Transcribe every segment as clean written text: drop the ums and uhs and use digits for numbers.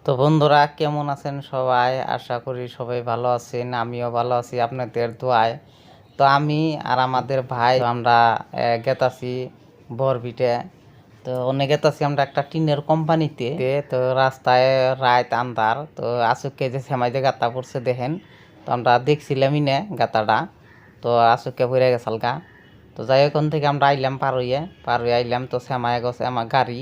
তো বন্ধুরা কেমন আছেন সবাই? আশা করি সবাই ভালো আছেন, আমিও ভালো আছি আপনাদের দোয়ায়। তো আমি আর আমাদের ভাই আমরা গেতাছি বরবিটে। তো অনেক গেতাছি আমরা একটা টিনের কোম্পানিতে। তো রাস্তায় রাত আন্ধার, তো আসুককে যে সেমাইতে গাতা পড়ছে দেখেন। তো আমরা দেখছিলামই না গাতাটা, তো আসুককে পড়ে গেছাল গা। তো যাই ওখান থেকে আমরা আইলাম পার হয়ে আইলাম। তো সেমায় গেছে আমার গাড়ি,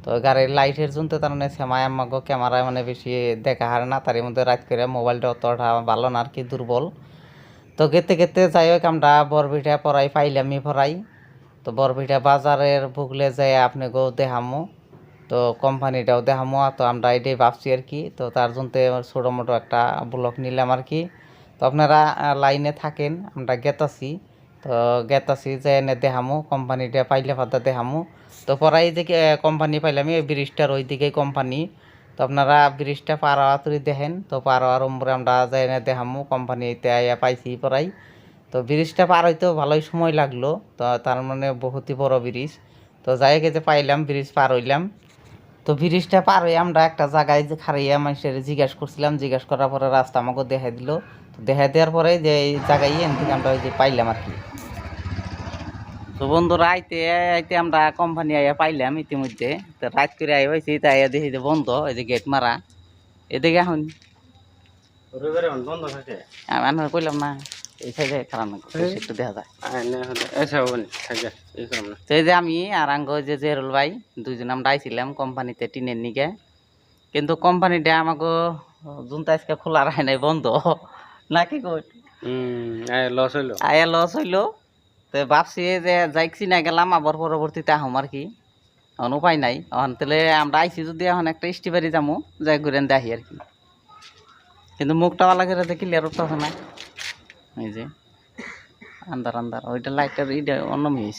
তো গাড়ির লাইটের জন্য তার মানে সেমাই আমাকে ক্যামেরায় মানে বেশি দেখা হারে না, তার মধ্যে রাত করে মোবাইলটা অতটা ভালো না আর কি, দুর্বল। তো গেতে গেতে যাই হোক আমরা বরবিটা পড়াই পাইলামই পড়াই। তো বরবিটা বাজারের বুকলে যাই আপনি গো দেখামো, তো কোম্পানিটাও দেখামো। তো আমরা এটাই ভাবছি আর কি। তো তার জন্য ছোটো মোটো একটা ব্লগ নিলাম আর কি। তো আপনারা লাইনে থাকেন, আমরা গেতাছি। তো গেতাছি যে এনে দেখামো কোম্পানিটা পাইলে ফাদা দেখামো। তো পরাই যে কোম্পানি পাইলাম এই ব্রিজটার ওই দিকেই কোম্পানি। তো আপনারা ব্রিজটা পার হওয়া তুই দেখেন। তো পার হওয়ার উপরে আমরা যাই এনে দেখামো কোম্পানিতে আইয়া পাইছি পরাই। তো ব্রিজটা পার হইতেও ভালোই সময় লাগলো, তো তার মানে বহুতই বড় ব্রিজ। তো যাই যে পাইলাম ব্রিজ পার হইলাম। তো ব্রিজটা পার হয়ে আমরা একটা জায়গায় যে খারাইয়া মানুষের জিজ্ঞাসা করছিলাম, জিজ্ঞাসা করার পরে রাস্তা আমাকে দেখা দিল। তো দেখা দেওয়ার পরে যে এই জায়গায় এন থেকে আমরা ওই যে পাইলাম আর কি। তো বন্ধুরা আইতে আইতে আমরা কোম্পানি আইয়া পাইলাম ইতিমধ্যে। তো রাত করে আই হয়েছি, তাই আইয়া দেখি যে বন্ধ, এই যে গেট মারা। এদিকে এখন বন্ধ থাকে আমি কইলাম না এই সাইডে খারাপ না, একটু দেখা যায়। তো এই যে আমি আর আঙ্গ যে জেরুল ভাই দুইজন আমরা আইছিলাম কোম্পানিতে টিনের নিকে, কিন্তু কোম্পানিটা আমাকে জুনটা আজকে খোলা রাখে নাই, বন্ধ নাকি কই আয়া লস হইলো। তো ভাবছি যে যাইছি না গেলাম আবার পরবর্তীতে আহম আর কি, এখন উপায় নাই। এখন তাহলে আমরা আইছি যদি এখন একটা স্টিবারি যাবো, যাই ঘুরে দেখি আর কি। কিন্তু মুখটা ভালো করে ক্লিয়ার উঠতেছে না, এই যে আন্দার আন্দার ওইটা লাইটের ইটা অন্য মিস।